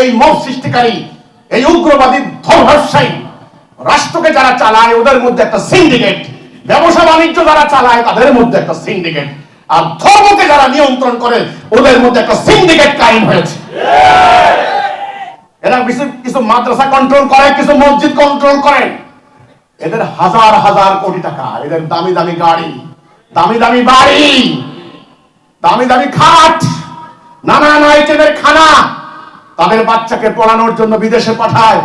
এই মব সৃষ্টিকারী, এই উগ্রবাদী ধর্মশায়ী রাষ্ট্রকে যারা চালায় ওদের মধ্যে একটা সিন্ডিকেট, ব্যবসা বাণিজ্য যারা চালায় তাদের মধ্যে একটা সিন্ডিকেট, আর ধর্মকে যারা নিয়ন্ত্রণ করে ওদের মধ্যে একটা সিন্ডিকেট কায়েম হয়েছে। এরা কিছু মাদ্রাসা কন্ট্রোল করে, কিছু মসজিদ কন্ট্রোল করে। এদের হাজার হাজার কোটি টাকা, এদের দামি দামি গাড়ি, দামি দামি বাড়ি, দামি দামি খাট, নানান আইটেমের খানা, তাদের বাচ্চাকে পড়ানোর জন্য বিদেশে পাঠায়,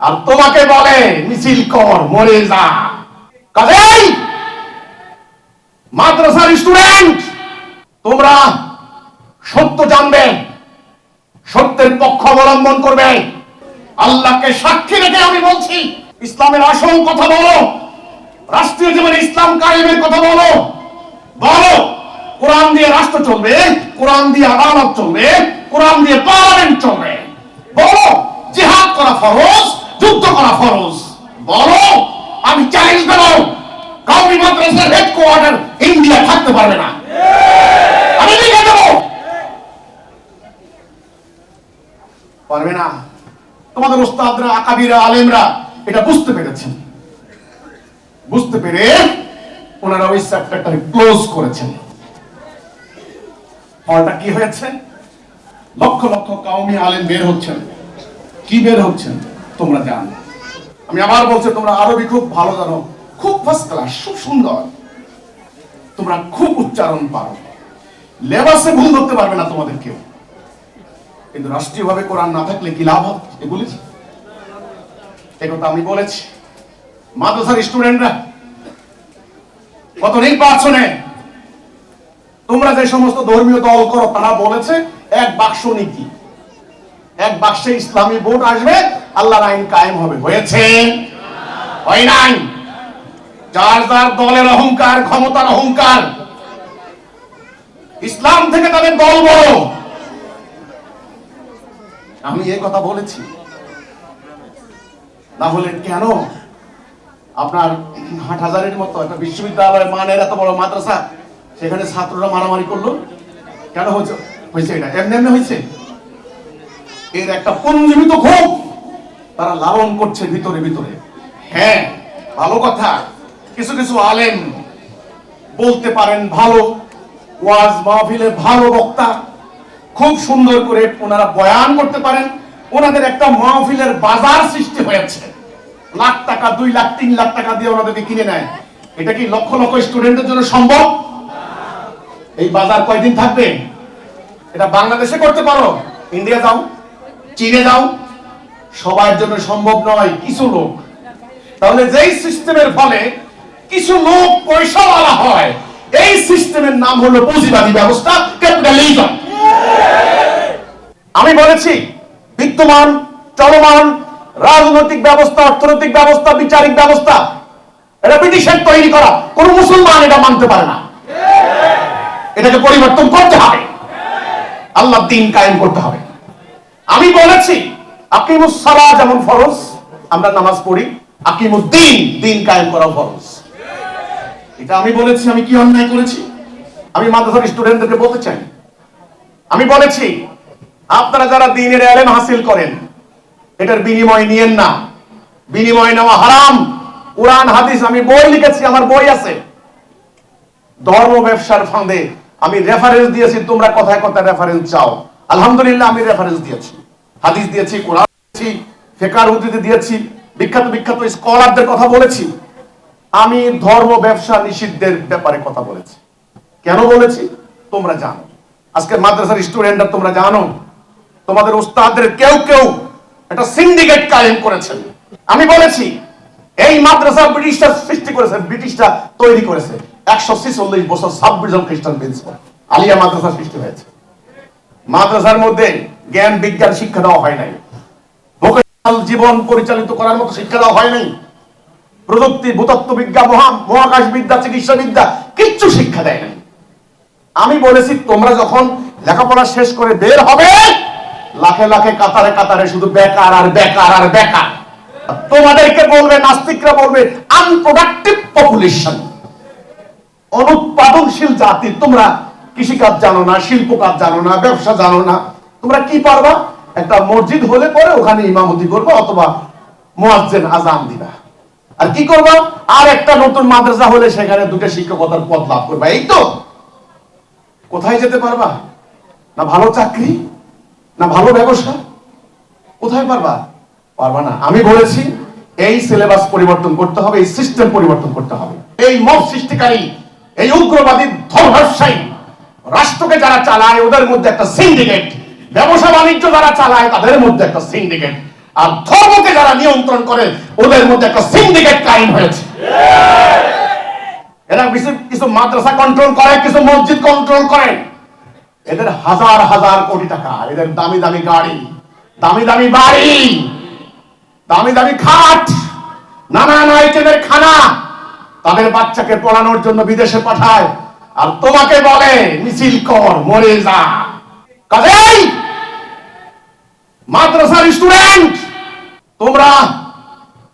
আর তোমাকে বলে মিছিল কর, মরে যা। কাজেই মাদ্রাসার স্টুডেন্ট, তোমরা সত্য জানবে, সত্যের পক্ষ অবলম্বন করবে। আল্লাহকে সাক্ষী রেখে আমি বলছি, ইসলামের আসল কথা বলো, রাষ্ট্রীয় জীবনে ইসলাম কায়েমের কথা বলো। বলো কোরআন দিয়ে রাষ্ট্র চলবে, কোরআন দিয়ে আদালত চলবে, কোরআন দিয়ে পার্লামেন্ট চলবে। বলো জিহাদ করা ফরজ, যুদ্ধ করা ফরজ। বলো আমি চ্যালেঞ্জ দেব, কাউমি মাদ্রাসার হেডকোয়ার্টার ইন্ডিয়া থাকতে পারবে না। আমি লিখে দেব, পারবে না। তোমাদের উস্তাদরা, আকাবিরা, আলেমরা এটা বুঝতে পেরেছেন, বুঝতে পেরে ওনারা ওই চ্যাপ্টারটা ক্লোজ করেছেন। ফলটা কি হয়েছে? লক্ষ লক্ষ কাউমি আলেম বের হচ্ছেন। কি বের হচ্ছেন তোমরা জানো। আমি আবার বলছি, তোমরা আরবি খুব ভালো জানো, খুব ফার্স্ট ক্লাস, খুব সুন্দর, তোমরা খুব উচ্চারণ পারো, লেবাসে ভুল ধরতে পারবে না তোমাদের কেউ। কিন্তু রাষ্ট্রীয়ভাবে কোরআন না থাকলে কি লাভ হবে? বলেছি, এই কথা আমি বলেছি। মাদ্রাসার স্টুডেন্টরা গত নির্বাচনে তোমরা যে সমস্ত ধর্মীয় দল করো তারা বলেছে এক বাক্স নীতি, এক বাক্সে ইসলামী ভোট আসবে, আল্লাহর আইন কায়েম হবে। হয়েছে? হয় নাই। যার যার দলের অহংকার, ক্ষমতার অহংকার, ইসলাম থেকে তাদের দল বড়। আমি এই কথা বলেছি, না হলে কেন আপনার হাটহাজারের মতো একটা বিশ্ববিদ্যালয়ের মানের এত বড় মাদ্রাসা, সেখানে ছাত্ররা মারামারি করলো কেন? হয়েছে এটা এমনি এমনি হয়েছে। এর একটা পুঞ্জীবিত ক্ষোভ তারা লালন করছে ভিতরে ভিতরে। হ্যাঁ, ভালো কথা, কিছু কিছু আলেম বলতে পারেন ভালো, ওয়াজ মাহফিলে ভালো বক্তা, খুব সুন্দর করে ওনারা বয়ান করতে পারেন। ওনাদের একটা মাহফিলের বাজার সৃষ্টি হয়েছে, লাখ টাকা, 2 লাখ 3 লাখ টাকা দিয়ে ওনাদেরকে কিনে নেয়। এটা কি লক্ষ লক্ষ স্টুডেন্টের জন্য সম্ভব? এই বাজার কয়দিন থাকবে? এটা বাংলাদেশে করতে পারো, ইন্ডিয়া যাও, চীনে যাও, সবার জন্য সম্ভব নয়, কিছু লোক। তাহলে যেই সিস্টেমের ফলে কিছু লোক পয়সাওয়ালা হয়, এই সিস্টেমের নাম হলো পুঁজিবাদী ব্যবস্থা, ক্যাপিটালিজম। আমি বলেছি বিদ্যমান চলমান রাজনৈতিক ব্যবস্থা, অর্থনৈতিক ব্যবস্থা, বিচারিক ব্যবস্থা, এটা ব্রিটিশের তৈরি করা, কোন মুসলমান এটা মানতে পারে না। এটাকে পরিবর্তন করতে হবে, আল্লাহর দ্বীন কায়েম করতে হবে। আমি বলেছি আকিমুস সালাহ যেমন ফরজ, আমরা নামাজ পড়ি, আকিমুদ্দিন, দ্বীন কায়েম করা ফরজ। এটা আমি বলেছি। আমি কি অন্যায় করেছি? আমি মাদ্রাসার স্টুডেন্টদেরকে বলতে চাই, আমি বলেছি আপনারা যারা দ্বীনের ইলম হাসিল করেন, এটার বিনিময় নিয়েন না, বিনিময় নেওয়া হারাম। কোরআন হাদিস, আমি বই লিখেছি, আমার বই আছে। ধর্ম ব্যবসার ফাঁদে আমি রেফারেন্স দিয়েছি, তোমরা কথায় কথায় রেফারেন্স চাও। আলহামদুলিল্লাহ, আমি রেফারেন্স দিয়েছি, হাদিস দিয়েছি, কোরআন দিয়েছি, ফিকহ উদ্ধৃতি দিয়েছি, বিখ্যাত বিখ্যাত স্কলারদের কথা বলেছি। আমি ধর্ম ব্যবসা নিষিদ্ধের ব্যাপারে কথা বলেছি। কেন বলেছি তোমরা জানো। আজকে মাদ্রাসার স্টুডেন্টরা তোমরা জানো, তোমাদের উস্তাদদের কেউ কেউ একটা সিন্ডিকেট কায়েম করেছেন। আমি বলেছি এই মাদ্রাসা ব্রিটিশরা সৃষ্টি করেছে, ব্রিটিশরা তৈরি করেছে। 146 বছর 26 জন খ্রিস্টান প্রিন্সিপাল আলিয়া মাদ্রাসা সৃষ্টি হয়েছে। মাদ্রাসার মধ্যে জ্ঞান বিজ্ঞান শিক্ষা দেওয়া হয় নাই, ভোকেশনাল জীবন পরিচালিত করার মতো শিক্ষা দেওয়া হয় নাই, প্রযুক্তি, ভূতত্ত্ব বিজ্ঞান, মহাকাশ বিদ্যা, চিকিৎসা বিদ্যা কিচ্ছু শিক্ষা দেয় নাই। আমি বলেছি তোমরা যখন লেখাপড়া শেষ করে বের হবে, লাখে লাখে কাতারে কাতারে শুধু বেকার আর বেকার আর বেকার। তোমাদেরকে বলবে, নাস্তিকরা বলবে আনপ্রোডাক্টিভ পপুলেশন, অনুৎপাদনশীল জাতি। তোমরা কৃষিকাজ জানো না, শিল্প কাজ জানো না, ব্যবসা জানো না, তোমরা কি পারবা? একটা মসজিদ হলে পরে ওখানে ইমামতি করবা অথবা মুয়াজ্জিন আযান দিবা। আর কি করবা? আর একটা নতুন মাদ্রাসা হলে সেখানে দুটো শিক্ষকতার পদ লাভ করবা। এই তো। কোথায় যেতে পারবা? না ভালো চাকরি, না ভালো ব্যবসা, কোথায় পারবা? পারবা না। আমি বলেছি এই সিলেবাস পরিবর্তন করতে হবে, এই সিস্টেম পরিবর্তন করতে হবে। এই মব সৃষ্টিকারী, এই উগ্রবাদী ধর্মব্যবসায়ী রাষ্ট্রকে যারা চালায় ওদের মধ্যে একটা সিন্ডিকেট, ব্যবসা বাণিজ্য যারা চালায় তাদের মধ্যে একটা সিন্ডিকেট, আর ধর্মকে যারা নিয়ন্ত্রণ করে ওদের মধ্যে একটা সিন্ডিকেট কায়েম হয়েছে। এরা কিছু মাদ্রাসা কন্ট্রোল করে, কিছু মসজিদ কন্ট্রোল করে। এদের হাজার হাজার কোটি টাকা, এদের দামি দামি গাড়ি, দামি দামি বাড়ি, দামি দামি খাট, নানান আইটেমের খানা, তাদের বাচ্চাকে পড়ানোর জন্য বিদেশে পাঠায়, আর তোমাকে বলে মিছিল কর, মরে যা। কাজেই মাদ্রাসার স্টুডেন্ট, তোমরা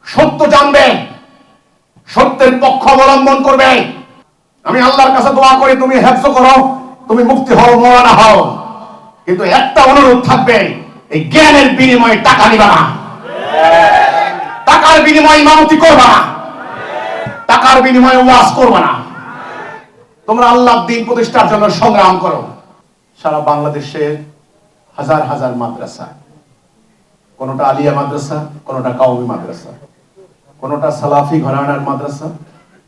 সত্য জানবে, সত্যের পক্ষ অবলম্বন করবে। আমি আল্লাহর কাছে দোয়া করি তুমি হেফজ করো, তুমি মুক্তি হও, মওলানা হও, কিন্তু একটা অনুরোধ থাকবে, এই জ্ঞানের বিনিময়ে টাকা নিবা না, টাকার বিনিময়ে ইমামতি করবা না, টাকার বিনিময়ে ওয়াজ করবা না। তোমরা আল্লাহর দ্বীন প্রতিষ্ঠার জন্য সংগ্রাম করো। সারা বাংলাদেশে হাজার হাজার মাদ্রাসা, কোনটা আলিয়া মাদ্রাসা, কোনটা কাওমি মাদ্রাসা, কোনটা সালাফি ঘরানার মাদ্রাসা,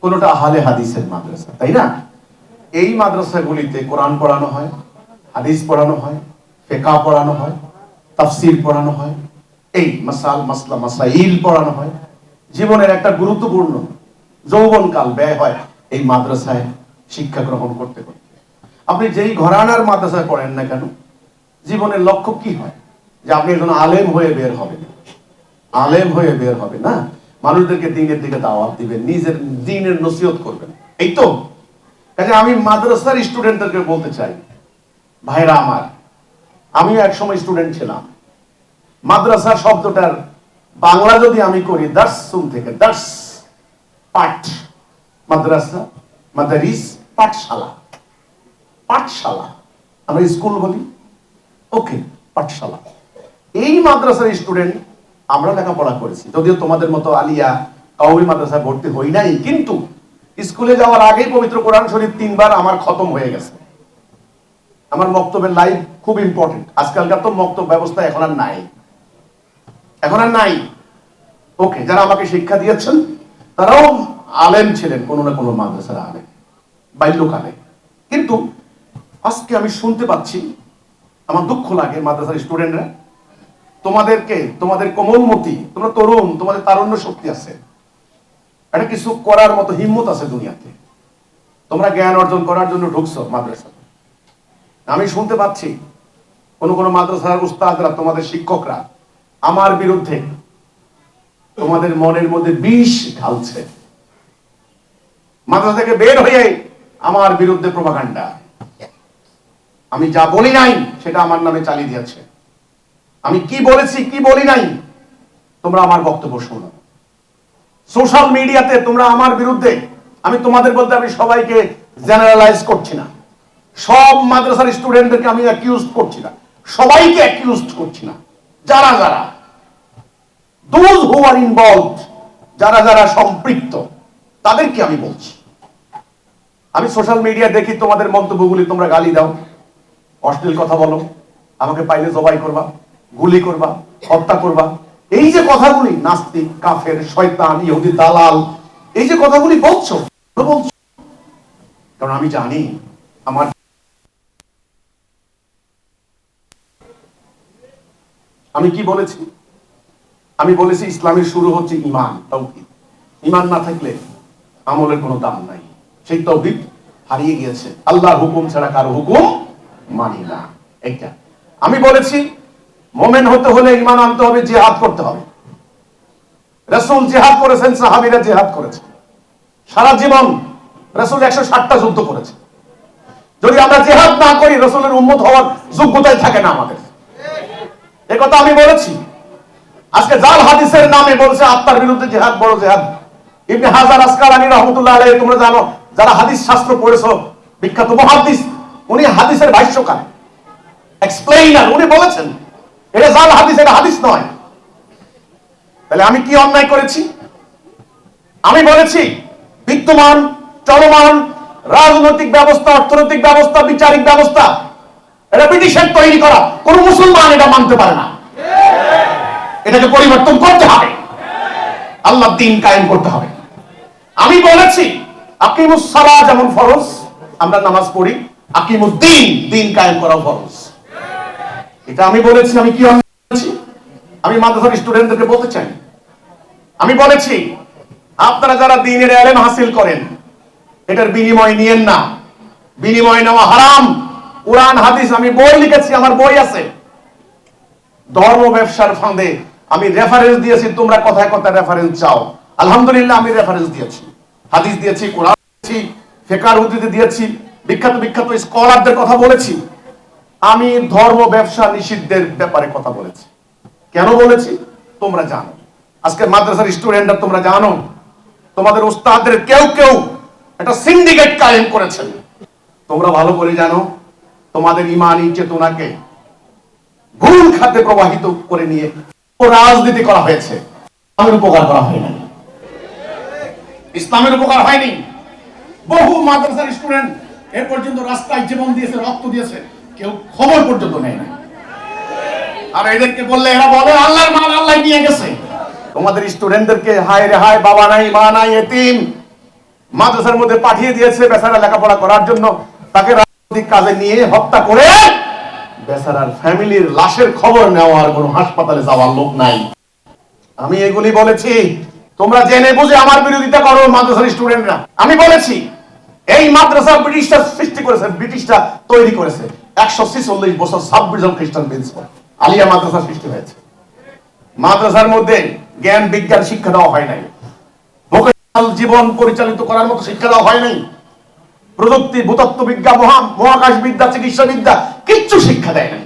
কোনটা আহলে হাদিসের মাদ্রাসা, তাই না? এই মাদ্রাসাগুলিতে কোরআন পড়ানো হয়, হাদিস পড়ানো হয়, ফিকহ পড়ানো হয়, তাফসীর পড়ানো হয়, এই মাসলা মাসাইল পড়ানো হয়। জীবনের একটা গুরুত্বপূর্ণ যৌবনকাল ব্যয় হয় এই মাদ্রাসায় শিক্ষা গ্রহণ করতে করতে। আপনি যেই ঘরানার মাদ্রাসায় পড়েন না কেন, জীবনের লক্ষ্য কি হয়? যে আপনি একজন আলেম হয়ে বের হবেন, আলেম হয়ে বের হবে না, মানুষদেরকে দ্বীনের দিকে দাওয়াত দিবেন, নিজের দ্বীনের নসিহত করবেন, এই তো। কাজে আমি মাদ্রাসার স্টুডেন্টদেরকে বলতে চাই, ভাইরা আমার, আমিও একসময় স্টুডেন্ট ছিলাম। মাদ্রাসা শব্দটার বাংলা যদি আমি করি, দার্সুন থেকে, দার্স পাঠ, মাদ্রাসা মাদারিস পাঠশালা, পাঠশালা আমরা স্কুল বলি, ওকে পাঠশালা। এই মাদ্রাসার স্টুডেন্ট আমরা লেখাপড়া করেছি, যদিও তোমাদের মতো আলিয়া কাওমি মাদ্রাসায় ভর্তি হই নাই, কিন্তু স্কুলে যাওয়ার আগেই পবিত্র কোরআন শরীফ 3 বার আমার খতম হয়ে গেছে। আমার মক্তবের লাইফ খুব ইম্পর্টেন্ট। আজকালকার তো মক্তব ব্যবস্থা এখন আর নাই, এখন আর নাই। ওকে, যারা আমাকে শিক্ষা দিয়েছেন তারাও আলেম ছিলেন, কোনো না কোনো মাদ্রাসার আলেম বাল্যকালে। কিন্তু আজকে আমি শুনতে পাচ্ছি, আমার দুঃখ লাগে, মাদ্রাসার স্টুডেন্টরা তোমাদেরকে, তোমাদের কোমলমতি, তোমরা তরুণ, তোমাদের তারুণ্য শক্তি আছে, একটা কিছু করার মতো হিম্মত আছে দুনিয়াতে, তোমরা জ্ঞান অর্জন করার জন্য ঢুকছো মাদ্রাসা। আমি শুনতে পাচ্ছি কোন কোন মাদ্রাসার উস্তাদরা, তোমাদের শিক্ষকরা আমার বিরুদ্ধে তোমাদের মনের মধ্যে বিষ ঢালছে, মাদ্রাসা থেকে বের হয়ে আমার বিরুদ্ধে প্রপাগান্ডা। আমি যা বলি নাই সেটা আমার নামে চালিয়ে দিয়েছে। আমি কি বলেছি কি বলি নাই তোমরা আমার বক্তব্য শোনো। সোশ্যাল মিডিয়াতে তোমরা আমার বিরুদ্ধে, আমি তোমাদের বলতে আমি সবাইকে জেনারেলাইজ করছি না, সব মাদ্রাসার স্টুডেন্টদেরকে আমি অ্যাকিউজ করছি না, সবাইকে অ্যাকিউজ করছি না, যারা যারা দোজ হু আর ইনভলভড, যারা যারা সম্পৃক্ত তাদেরকে আমি বলছি। আমি সোশ্যাল মিডিয়া দেখি তোমাদের মন্তব্যগুলি, তোমরা গালি দাও, অশ্লীল কথা বলো, আমাকে পাইলে জবাই করবা, গুলি করবা, হত্যা করবা, এই যে কথাগুলি, নাস্তিক, কাফের, শয়তান, ইহুদি, দালাল, এই যে কথাগুলি বলছো, কারণ আমি জানি আমার, আমি কি বলেছি? আমি বলেছি ইসলামের শুরু হচ্ছে ঈমান, তাওহীদ। ঈমান না থাকলে আমলের কোনো দাম নাই। সেই তাওহীদ হারিয়ে গিয়েছে। আল্লাহর হুকুম ছাড়া কারো হুকুম মানি না, এইটা আমি বলেছি। মুমিন হতে হলে ঈমান আনতে হবে, জিহাদ করতে হবে। রাসূল জিহাদ করেছেন, সাহাবীরা জিহাদ করেছেন, সারা জীবন রাসূল 160টা যুদ্ধ করেছে। যদি আমরা জিহাদ না করি, রাসূলের উম্মত হওয়ার যোগ্যতাই থাকে না আমাদের। এই কথা আমি বলেছি। আজকে জাল হাদিসের নামে বলছে আত্মার বিরুদ্ধে জিহাদ বড় জিহাদ। ইবনে হাজার আসকালানী রাহমাতুল্লাহ আলাইহি, তোমরা জানো, যারা হাদিস শাস্ত্র পড়েছো, বিখ্যাত মুহাদ্দিস, উনি হাদিসের ভাষ্যকার, এক্সপ্লেইনার, উনি বলেছেন এটা জাল হাদিস, এটা হাদিস নয়। তাহলে আমি কি অন্যায় করেছি? আমি বলেছি বিদ্যমান চলমান রাজনৈতিক ব্যবস্থা, অর্থনৈতিক ব্যবস্থা, বিচারিক ব্যবস্থা এটা ব্রিটিশের তৈরি করা, কোন মুসলমান এটা মানতে পারে না। এটাকে পরিবর্তন করতে হবে, আল্লাহর দ্বীন কায়েম করতে হবে। আমি বলেছি আকিমুস সালাহ যেমন ফরজ, আমরা নামাজ পড়ি, আকিমুদ্দিন, দ্বীন কায়েম করা ফরজ। এটা আমি বলেছি। আমি কি বলেছি? আমি মাদ্রাসার স্টুডেন্টদেরকে বলতে চাই, আমি বলেছি আপনারা যারা দ্বীনের ইলম হাসিল করেন এটার বিনিময় নিয়েন না, বিনিময় নেওয়া হারাম। কোরআন হাদিস, আমি বই লিখেছি, আমার বই আছে। ধর্ম ব্যবসার ফাঁদে আমি রেফারেন্স দিয়েছি, তোমরা কথায় কথায় রেফারেন্স চাও। আলহামদুলিল্লাহ আমি রেফারেন্স দিয়েছি, হাদিস দিয়েছি, কোরআন দিয়েছি, ফিকহ উদ্ধৃতি দিয়েছি, বিখ্যাত বিখ্যাত স্কলারদের কথা বলেছি। আমি ধর্ম ব্যবসা নিষিদ্ধের ব্যাপারে কথা বলেছি। কেন বলেছি তোমরা জানো। আজকে মাদ্রাসার স্টুডেন্টরা তোমরা জানো, তোমাদের উস্তাদদের কেউ কেউ একটা সিন্ডিকেট কায়েম করেছেন। তোমরা ভালো করে জানো তোমাদের ঈমানি চেতনাকে ভুল খাতে প্রবাহিত করে নিয়ে রাজনীতি করা হয়েছে। ইসলামের উপকার করা হয়নি, ইসলামের উপকার হয়নি। বহু মাদ্রাসার স্টুডেন্ট এর পর্যন্ত রাস্তায় জীবন দিয়েছে, রক্ত দিয়েছে, কেউ খবর পর্যন্ত নেয় না। আর এদেরকে বললে এরা বলে আল্লাহর মাল আল্লাহ নিয়ে গেছে। তোমাদের স্টুডেন্টদেরকে হায় রে হায়, বাবা নাই মা নাই এতিম মাদ্রাসার মধ্যে পাঠিয়ে দিয়েছে বেচারা লেখাপড়া করার জন্য, তাকে রাজনৈতিক কাজে নিয়ে হত্যা করে বেচারার ফ্যামিলির লাশের খবর নেওয়ার কোনো হাসপাতালে যাওয়ার লোক নাই। আমি এগুলি বলেছি, তোমরা জেনে বুঝে আমার বিরোধিতা করো মাদ্রাসার স্টুডেন্টরা। আমি বলেছি এই মাদ্রাসা ব্রিটিশরা সৃষ্টি করেছে, ব্রিটিশরা তৈরি করেছে। 146 বছর 26 জন খ্রিস্টান প্রিন্সিপাল আলিয়া মাদ্রাসা সৃষ্টি হয়েছে। মাদ্রাসার মধ্যে জ্ঞান বিজ্ঞান শিক্ষা দেওয়া হয় নাই, ভোকেশনাল জীবন পরিচালিত করার মতো শিক্ষা দেওয়া হয় নাই, প্রযুক্তি, ভূতত্ত্ব বিজ্ঞান, মহাকাশ বিদ্যা, চিকিৎসা বিদ্যা কিচ্ছু শিক্ষা দেয় নাই।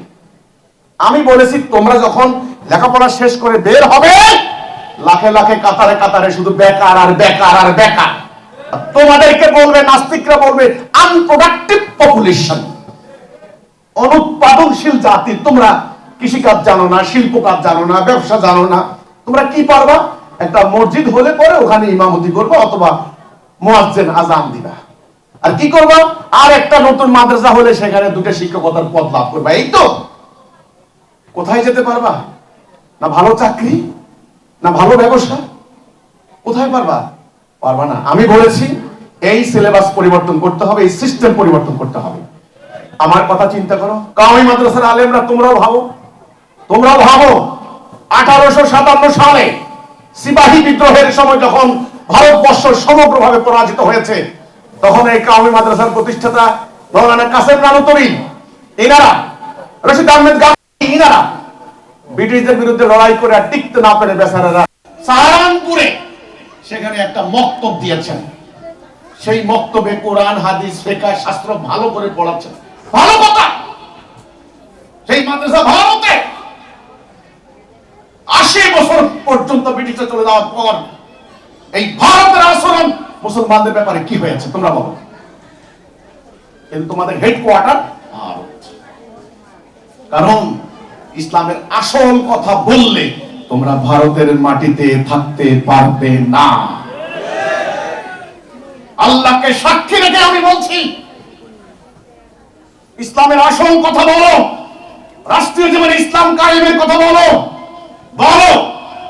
আমি বলেছি তোমরা যখন লেখাপড়া শেষ করে বের হবে, লাখে লাখে কাতারে কাতারে শুধু বেকার আর বেকার আর বেকার। তোমাদেরকে বলবে, নাস্তিকরা বলবে আনপ্রোডাক্টিভ পপুলেশন, অনুৎপাদনশীল জাতি। তোমরা কৃষিকাজ জানো না, শিল্প কাজ জানো না, ব্যবসা জানো না, তোমরা কি পারবা? একটা মসজিদ হলে পরে ওখানে ইমামতি করবে অথবা মুয়াজ্জিন আযান দিবা। আর কি করবা? আর একটা নতুন মাদ্রাসা হলে সেখানে দুটো শিক্ষকতার পদ লাভ করবা। এই তো। কোথায় যেতে পারবা? না ভালো চাকরি, না ভালো ব্যবসা, কোথায় পারবা? পারবা না। আমি বলেছি এই সিলেবাস পরিবর্তন করতে হবে, এই সিস্টেম পরিবর্তন করতে হবে। আমার কথা চিন্তা করো, কাওমি মাদ্রাসার আলেমরা তোমরাও ভাবো, 1857 সালে সিপাহী বিদ্রোহের সময় যখন ভারতবর্ষ সমগ্রভাবে পরাজিত হয়েছে, তখন এই কাওমি মাদ্রাসার প্রতিষ্ঠাতা মাওলানা কাসেম নানুতুবি, ইনারা, রশিদ আহমেদ গান্ধী, ইনারা ব্রিটিশদের বিরুদ্ধে লড়াই করে আর টিকতে না পেরে বেচারারা সাহারানপুরে সেখানে একটা মক্তব দিয়েছেন। সেই মক্তবে কোরআন হাদিস ফিকহ শাস্ত্র ভালো করে পড়াচ্ছেন। ভালো কথা। সেই মাদ্রাসা ভারতে 80 বছর পর্যন্ত ব্রিটিশরা চলে যাওয়ার পর এই ভারতের আচরণ মুসলমানদের ব্যাপারে কি হয়েছে তোমরা বলো। কিন্তু তোমাদের হেডকোয়ার্টার ভারত। কারণ ইসলামের আসল কথা বললে তোমরা ভারতের মাটিতে থাকতে পারবে না। আল্লাহকে সাক্ষী রেখে আমি বলছি, ইসলামের আসল কথা বলো, রাষ্ট্রীয় জীবনে ইসলাম কায়েমের কথা বলো। বলো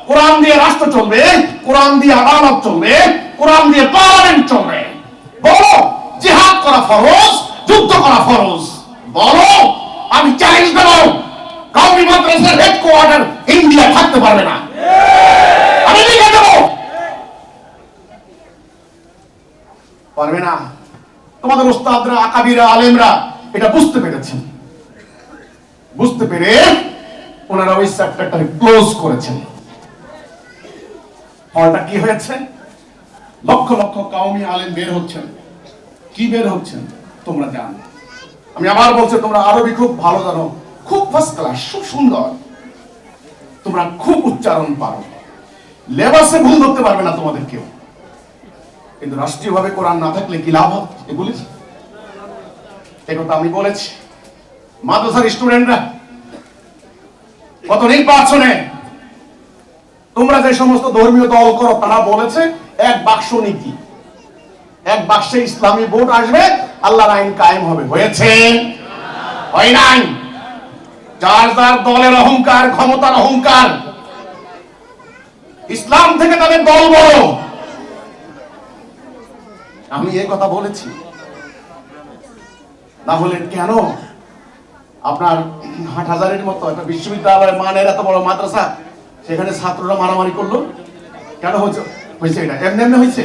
কোরআন দিয়ে রাষ্ট্র চলবে, কোরআন দিয়ে আদালত চলবে, কোরআন দিয়ে পার্লামেন্ট চলবে। বলো জিহাদ করা ফরজ, যুদ্ধ করা ফরজ। বলো আমি চ্যালেঞ্জ দেব, কাওমি মাদ্রাসার হেডকোয়ার্টার ইন্ডিয়া থাকতে পারবে না। আমি লিখে দেব, পারবে না। তোমাদের উস্তাদরা, আকাবিরা, আলেমরা এটা বুঝতে পেরেছেন। বুঝতে পেরে ওনারা ওই চ্যাপ্টারটা ক্লোজ করেছেন। ফলটা কি হয়েছে? লক্ষ লক্ষ কাওমি আলেম বের হচ্ছেন। কি বের হচ্ছেন তোমরা জানো। আমি আবার বলছি, তোমরা আরবি খুব ভালো জানো, খুব ফার্স্ট ক্লাস, খুব সুন্দর, তোমরা খুব উচ্চারণ পারো, লেবাসে ভুল ধরতে পারবে না তোমাদের কেউ। কিন্তু রাষ্ট্রীয়ভাবে কোরআন না থাকলে কি লাভ হবে? বলেছি, একথা আমি বলেছি। মাদ্রাসার স্টুডেন্টরা গত নির্বাচনে তোমরা যে সমস্ত ধর্মীয় দল করো তারা বলেছে এক বাক্স নীতি, এক বাক্সে ইসলামী ভোট আসবে, আল্লাহর আইন কায়েম হবে। হয়েছে? হয় নাই। যার যার দলের অহংকার, ক্ষমতার অহংকার, ইসলাম থেকে তাদের দল বড়। আমি এই কথা বলেছি, না হলে কেন আপনার হাটহাজারীর মতো একটা বিশ্ববিদ্যালয়ের মানের এত বড় মাদ্রাসা, সেখানে ছাত্ররা মারামারি করলো? কেন হয়েছে? এটা এমনি এমনি হয়েছে?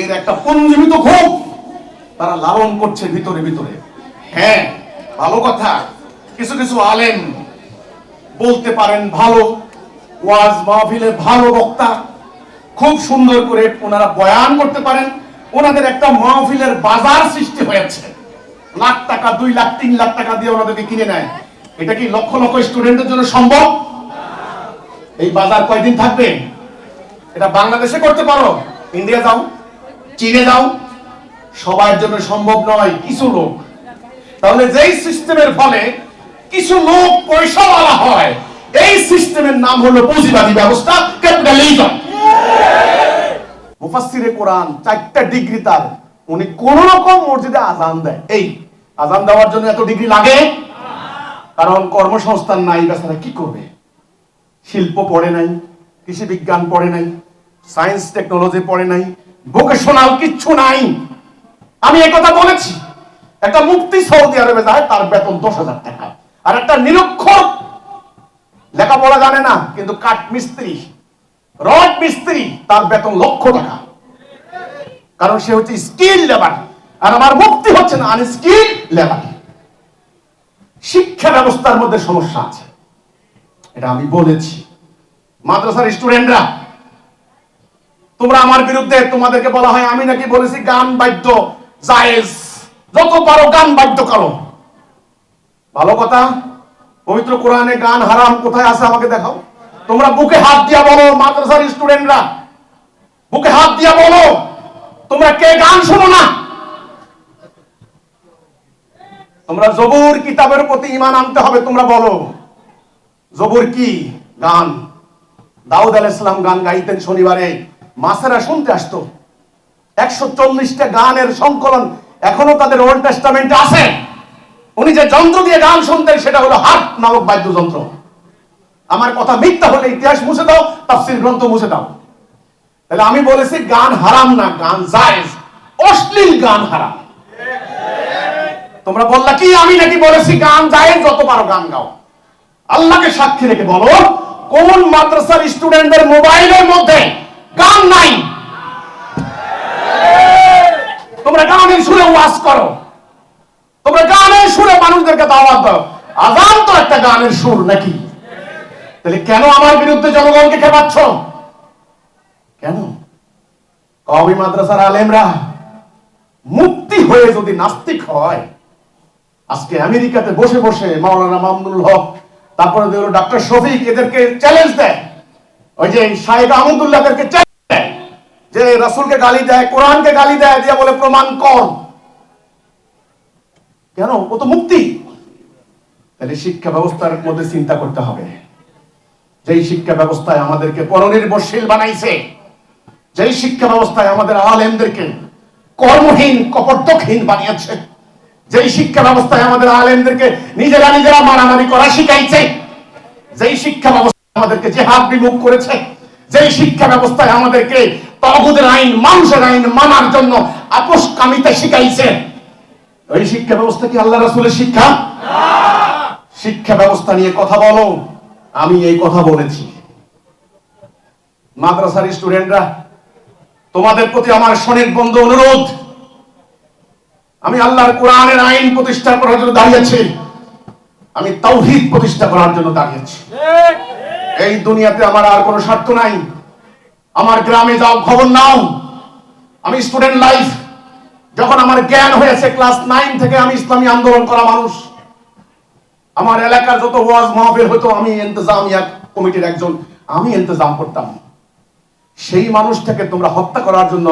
এর একটা পুঞ্জীবিত ক্ষোভ তারা লালন করছে ভিতরে ভিতরে। হ্যাঁ, ভালো কথা, কিছু কিছু আলেম বলতে পারেন ভালো, ওয়াজ মাহফিলে ভালো বক্তা, খুব সুন্দর করে ওনারা বয়ান করতে পারেন। ওনাদের একটা মাহফিলের বাজার সৃষ্টি হয়েছে, লাখ টাকা, 2 লাখ 3 লাখ টাকা দিয়ে ওনাদেরকে কিনে নেয়। এটা কি লক্ষ লক্ষ স্টুডেন্টের জন্য সম্ভব? এই বাজার কয়দিন থাকবে? এটা বাংলাদেশে করতে পারো, ইন্ডিয়া যাও, চীনে যাও, সবার জন্য সম্ভব নয়, কিছু লোক। তাহলে যেই সিস্টেমের ফলে কিছু লোক পয়সাওয়ালা হয়, এই সিস্টেমের নাম হলো পুঁজিবাদী ব্যবস্থা, ক্যাপিটালিজম। মুফাসসিরে কোরআন 4টা ডিগ্রি তার, উনি কোন রকম মসজিদে আজান দেয়। এই আজান দেওয়ার জন্য এত ডিগ্রি লাগে? কারণ কর্মসংস্থান নাই, বেচারা কি করবে? শিল্প পড়ে নাই, কৃষি বিজ্ঞান পড়ে নাই, সায়েন্স টেকনোলজি পড়ে নাই, ভোকেশনাল কিচ্ছু নাই। আমি এই কথা বলেছি। একটা মুফতি সৌদি আরবে যায়, তার বেতন 10,000 টাকা। আর একটা নিরক্ষর, লেখাপড়া জানে না কিন্তু কাঠ মিস্ত্রি, রড মিস্ত্রি, তার বেতন লক্ষ টাকা। কারণ সে হচ্ছে স্কিল লেবার, আর আমার মুফতি হচ্ছে না আনস্কিল লেবার। শিক্ষা ব্যবস্থার মধ্যে সমস্যা আছে, এটা আমি বলেছি। মাদ্রাসার স্টুডেন্টরা, তোমরা আমার বিরুদ্ধে, তোমাদেরকে বলা হয় আমি নাকি বলেছি গান বাদ্য জায়েজ, যত পারো গান বাদ্য করো। ভালো কথা, পবিত্র কোরআনে গান হারাম কোথায় আছে আমাকে দেখাও। তোমরা বুকে হাত দিয়া বলো, মাদ্রাসার স্টুডেন্টরা বুকে হাত দিয়া বলো, তোমরা কে গান শোনো না? তোমরা জবুর কিতাবের প্রতি ঈমান আনতে হবে। তোমরা বলো জবুর কি? গান। দাউদ আলাইহিস সালাম গান গাইতেন, শনিবারে মাসেরা শুনতে আসতো। 140টা গানের সংকলন এখনো তাদের ওল্ড টেস্টামেন্টে আছে। উনি যে যন্ত্র দিয়ে গান শুনতেন সেটা হলো হার্প নামক বাদ্যযন্ত্র। আমার কথা মিথ্যা হলে ইতিহাস মুছে দাও, তাফসীর গ্রন্থ মুছে দাও। তাহলে আমি বলেছি গান হারাম না, গান জায়েজ, অশ্লীল গান হারাম। তোমরা বললা কি আমি নাকি বলেছি গান জায়েজ, যত পারো গান গাও। আল্লাহকে সাক্ষী রেখে বলো, কোন মাদ্রাসার স্টুডেন্টদের মোবাইলের মধ্যে গান নাই? তোমরা গানের সুরে ওয়াজ করো, তোমরা গানের সুরে মানুষদেরকে দাওয়াত দাও। আযান তো একটা গানের সুর নাকি? তাহলে কেন আমার বিরুদ্ধে জনগণকে খেপাচ্ছ? কেন? কওমি মাদ্রাসার আলেমরা মুক্তি হয়ে যদি নাস্তিক হয়, আজকে আমেরিকাতে বসে বসে মাওলানা মামুনুল হক, তারপরে ডক্টর শফিক এদেরকে চ্যালেঞ্জ দেয়, ওই যে শাহেদ আহমদুল্লাহদেরকে চ্যালেঞ্জ দেয় যে রাসূলকে গালি দেয়, কোরআনকে গালি দেয়, দিয়ে বলে প্রমাণ কর। কেন? ও তো মুক্তি। তাহলে শিক্ষা ব্যবস্থার মধ্যে চিন্তা করতে হবে। যেই শিক্ষা ব্যবস্থায় আমাদেরকে পরনির্ভরশীল বানাইছে, যেই শিক্ষা ব্যবস্থায় আমাদের আলেমদেরকে কর্মহীন কপটকহীন বানিয়েছে, যেই শিক্ষা ব্যবস্থায় আমাদের আলেমদেরকে নিজেরা নিজেরা মারামারি করা শিখাইছে, যেই শিক্ষা ব্যবস্থা আমাদেরকে জিহাদ বিমুখ করেছে, যেই শিক্ষা ব্যবস্থায় আমাদেরকে তাগুতের আইন, মানুষের আইন মানার জন্য আপোষকামিতা শিখাইছে, ওই শিক্ষা ব্যবস্থা কি আল্লাহ রাসূলের শিক্ষা? শিক্ষা ব্যবস্থা নিয়ে কথা বলো। আমি এই কথা বলেছি। মাদ্রাসার স্টুডেন্টরা, তোমাদের প্রতি আমার সনির্বন্ধ অনুরোধ, আমি আল্লাহর কোরআনের আইন প্রতিষ্ঠা করার জন্য দাঁড়িয়েছি, আমি তাওহীদ প্রতিষ্ঠা করার জন্য দাঁড়িয়েছি। এই দুনিয়াতে আমার আর কোনো স্বার্থ নাই। আমার গ্রামে যাও, খবর নাও। আমি স্টুডেন্ট লাইফ, যখন আমার জ্ঞান হয়েছে ক্লাস 9 থেকে আমি ইসলামী আন্দোলন করা মানুষ। আমার এলাকার যত ওয়াজ মাহফিল হতো, আমি ইন্তজামিয়া কমিটির একজন, আমি ইন্তজাম করতাম। সেই মানুষটাকে তোমরা হত্যা করার জন্য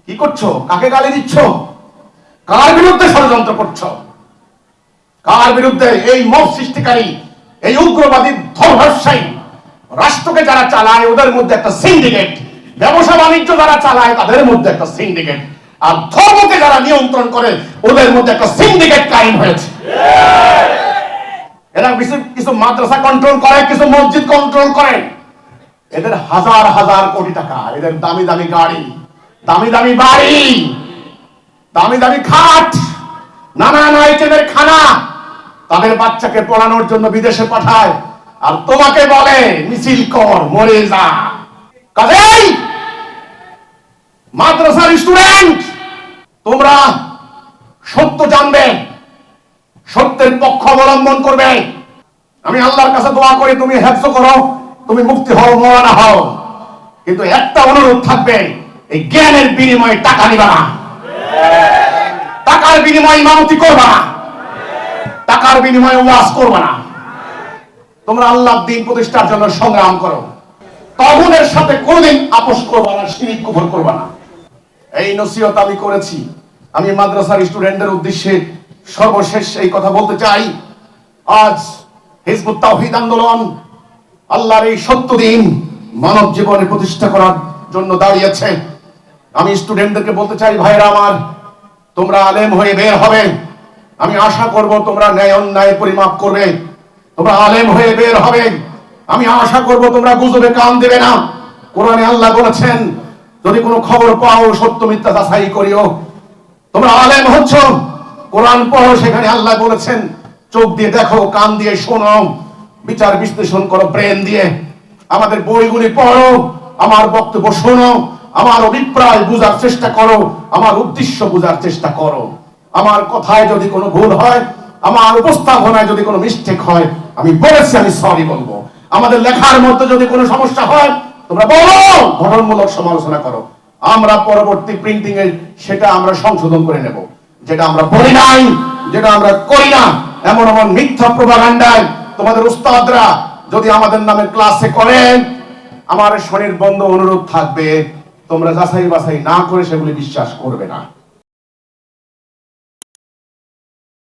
কি করছো? কাকে গালি দিচ্ছ? কার বিরুদ্ধে ষড়যন্ত্র করছো? কার বিরুদ্ধে? এই মব সৃষ্টিকারী এই উগ্রবাদী ধর্মশালী রাষ্ট্রকে যারা চালায় ওদের মধ্যে একটা সিন্ডিকেট, ব্যবসা বাণিজ্য যারা চালায় তাদের মধ্যে একটা সিন্ডিকেট, আর ধর্মকে যারা নিয়ন্ত্রণ করে ওদের মধ্যে একটা সিন্ডিকেট কায়েম হয়েছে। এরা কিছু মাদ্রাসা কন্ট্রোল করে, কিছু মসজিদ কন্ট্রোল করে। এদের হাজার হাজার কোটি টাকা, এদের দামি দামি গাড়ি, দামি দামি বাড়ি, দামি দামি খাট, নানান আইটেমের খানা, তাদের বাচ্চাকে পড়ানোর জন্য বিদেশে পাঠায়, আর তোমাকে বলে মিছিল কর, মরে যা। কাজেই মাদ্রাসার স্টুডেন্ট, তোমরা সত্য জানবে, সত্যের পক্ষ অবলম্বন করবে। আমি আল্লাহর কাছে দোয়া করি তুমি হেফজ করো, তুমি মুক্তি হও, মওলানা হও, কিন্তু একটা অনুরোধ থাকবে, এই জ্ঞানের বিনিময়ে টাকা নিবা না, টাকার বিনিময়ে ইমামতি করবা না, টাকার বিনিময়ে ওয়াজ করবা না। তোমরা আল্লাহর দ্বীন প্রতিষ্ঠার জন্য সংগ্রাম করো। তাগুতের সাথে কোনদিন আপোষ করবা না, শিরক কুফর করবা না। এই নসিহত আমি করেছি। আমি মাদ্রাসার স্টুডেন্টদের উদ্দেশ্যে সর্বশেষ এই কথা বলতে চাই, আজ হিজবুত তাওহীদ আন্দোলন আল্লাহর এই সত্য দিন মানব জীবনে প্রতিষ্ঠা করার জন্য দাঁড়িয়েছে। আমি স্টুডেন্টদেরকে বলতে চাই, ভাইরা আমার, তোমরা আলেম হয়ে বের হবে। আমি আশা করব তোমরা ন্যায় অন্যায় পরিমাপ করবে, তোমরা আলেম হয়ে বের হবে। আমি আশা করব তোমরা গুজবে কান দেবে না। কোরআনে আল্লাহ বলেছেন, যদি কোনো খবর পাও সত্য মিথ্যা যাচাই করিও। তোমরা আলেম হচ্ছ, কোরআন পড়ো, সেখানে আল্লাহ বলেছেন চোখ দিয়ে দেখো, কান দিয়ে শোনো, বিচার বিশ্লেষণ করো ব্রেন দিয়ে। আমাদের বইগুলি পড়ো, আমার বক্তব্য শোনো, আমার অভিপ্রায় বোঝার চেষ্টা করো, আমার উদ্দেশ্য বোঝার চেষ্টা করো। আমার কথায় যদি কোনো ভুল হয়, আমার উপস্থাপনায় যদি কোনো মিস্টেক হয়, আমি বলেছি আমি সরি বলবো। আমাদের লেখার মধ্যে যদি কোনো সমস্যা হয় তোমরা বলো, গঠনমূলক সমালোচনা করো। আমরা পরবর্তী প্রিন্টিং এ সেটা আমরা সংশোধন করে নেব। যেটা আমরা পড়ি নাই, যেটা আমরা করি না, এমন এমন মিথ্যা প্রোপাগান্ডায় তোমাদের উস্তাদরা যদি আমাদের নামে ক্লাসে করেন, আমার স্বনির্বন্ধ অনুরোধ থাকবে, তোমরা যাচাই বাছাই না করে সেগুলি বিশ্বাস করবে না।